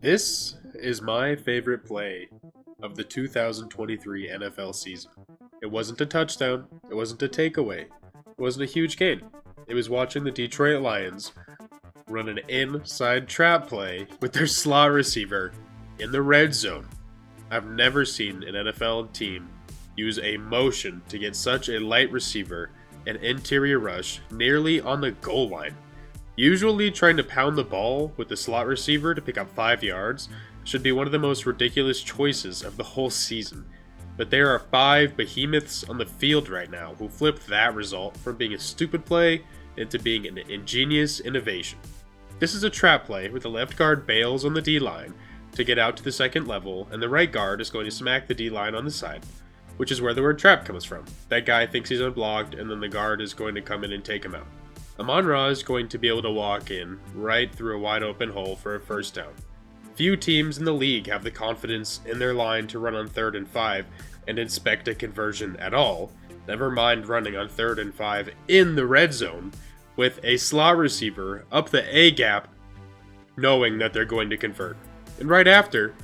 This is my favorite play of the 2023 NFL season. It wasn't a touchdown, it wasn't a takeaway, it wasn't a huge gain. It was watching the Detroit Lions run an inside trap play with their slot receiver in the red zone. I've never seen an NFL team use a motion to get such a light receiver and interior rush nearly on the goal line. Usually, trying to pound the ball with the slot receiver to pick up 5 yards should be one of the most ridiculous choices of the whole season. But there are 5 behemoths on the field right now who flipped that result from being a stupid play into being an ingenious innovation. This is a trap play where the left guard bails on the D-line to get out to the second level, and the right guard is going to smack the D-line on the side, which is where the word trap comes from. That guy thinks he's unblocked, and then the guard is going to come in and take him out. Amon-Ra is going to be able to walk in right through a wide open hole for a first down. Few teams in the league have the confidence in their line to run on 3rd and 5 and inspect a conversion at all, never mind running on 3rd and 5 in the red zone with a slot receiver up the A gap knowing that they're going to convert. And right after,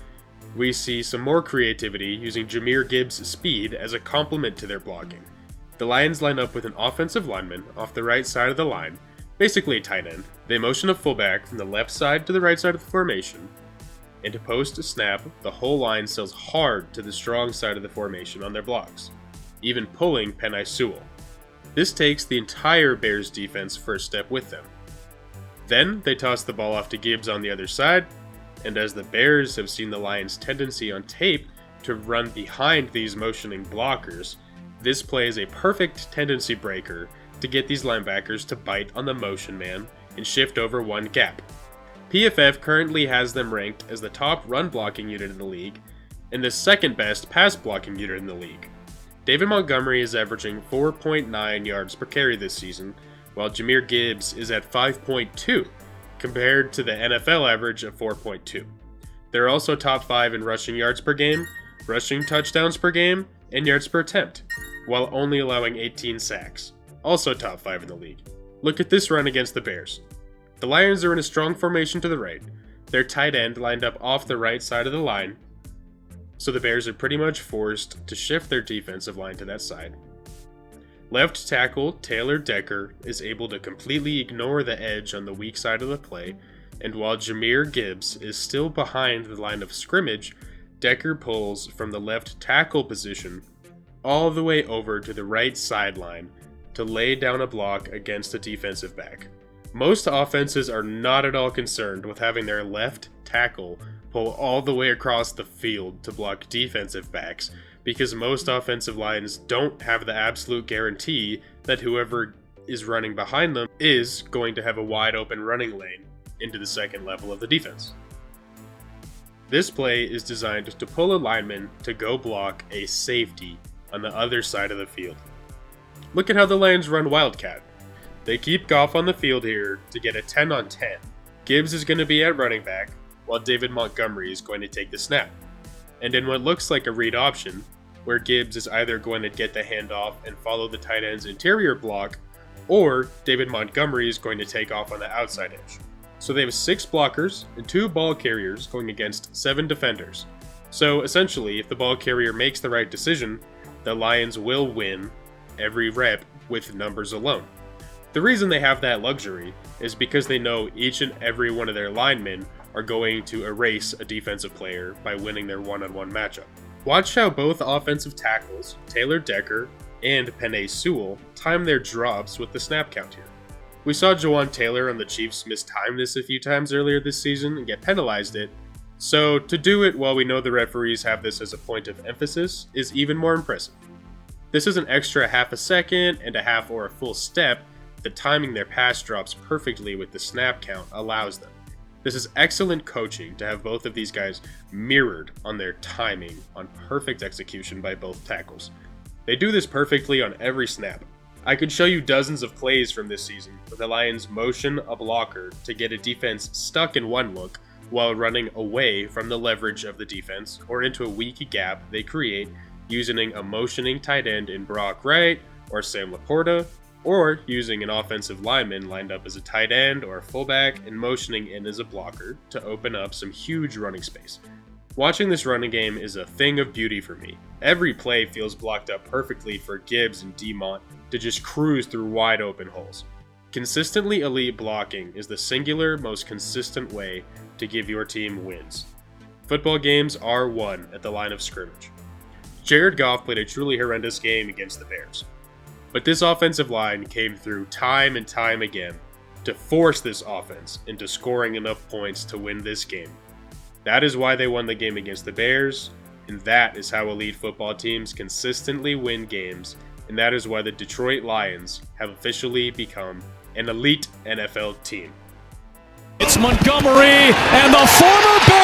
we see some more creativity using Jahmyr Gibbs' speed as a complement to their blocking. The Lions line up with an offensive lineman off the right side of the line, basically a tight end. They motion a fullback from the left side to the right side of the formation, and to post a snap, the whole line sails hard to the strong side of the formation on their blocks, even pulling Penei Sewell. This takes the entire Bears defense for a step with them. Then they toss the ball off to Gibbs on the other side, and as the Bears have seen the Lions' tendency on tape to run behind these motioning blockers, this play is a perfect tendency breaker to get these linebackers to bite on the motion man and shift over one gap. PFF currently has them ranked as the top run blocking unit in the league and the second best pass blocking unit in the league. David Montgomery is averaging 4.9 yards per carry this season, while Jahmyr Gibbs is at 5.2, compared to the NFL average of 4.2. They're also top 5 in rushing yards per game, rushing touchdowns per game, and yards per attempt, while only allowing 18 sacks, also top 5 in the league. Look at this run against the Bears. The Lions are in a strong formation to the right, their tight end lined up off the right side of the line, so the Bears are pretty much forced to shift their defensive line to that side. Left tackle Taylor Decker is able to completely ignore the edge on the weak side of the play, and while Jahmyr Gibbs is still behind the line of scrimmage, Decker pulls from the left tackle position all the way over to the right sideline to lay down a block against a defensive back. Most offenses are not at all concerned with having their left tackle pull all the way across the field to block defensive backs because most offensive lines don't have the absolute guarantee that whoever is running behind them is going to have a wide open running lane into the second level of the defense. This play is designed to pull a lineman to go block a safety on the other side of the field. Look at how the Lions run Wildcat. They keep Goff on the field here to get a 10 on 10. Gibbs is going to be at running back, while David Montgomery is going to take the snap. And in what looks like a read option, where Gibbs is either going to get the handoff and follow the tight end's interior block, or David Montgomery is going to take off on the outside edge. So they have 6 blockers and 2 ball carriers going against 7 defenders. So essentially, if the ball carrier makes the right decision, the Lions will win every rep with numbers alone. The reason they have that luxury is because they know each and every one of their linemen are going to erase a defensive player by winning their one-on-one matchup. Watch how both offensive tackles, Taylor Decker and Penei Sewell, time their drops with the snap count here. We saw Jawan Taylor on the Chiefs mistime this a few times earlier this season and get penalized it, so to do it while we know the referees have this as a point of emphasis is even more impressive. This is an extra half a second and a half or a full step that timing their pass drops perfectly with the snap count allows them. This is excellent coaching to have both of these guys mirrored on their timing on perfect execution by both tackles. They do this perfectly on every snap. I could show you dozens of plays from this season where the Lions motion a blocker to get a defense stuck in one look while running away from the leverage of the defense or into a weak gap they create using a motioning tight end in Brock Wright or Sam Laporta, or using an offensive lineman lined up as a tight end or a fullback and motioning in as a blocker to open up some huge running space. Watching this running game is a thing of beauty for me. Every play feels blocked up perfectly for Gibbs and Demont to just cruise through wide open holes. Consistently elite blocking is the singular most consistent way to give your team wins. Football games are won at the line of scrimmage. Jared Goff played a truly horrendous game against the Bears, but this offensive line came through time and time again to force this offense into scoring enough points to win this game. That is why they won the game against the Bears, and that is how elite football teams consistently win games, and that is why the Detroit Lions have officially become an elite NFL team. It's Montgomery and the former Bear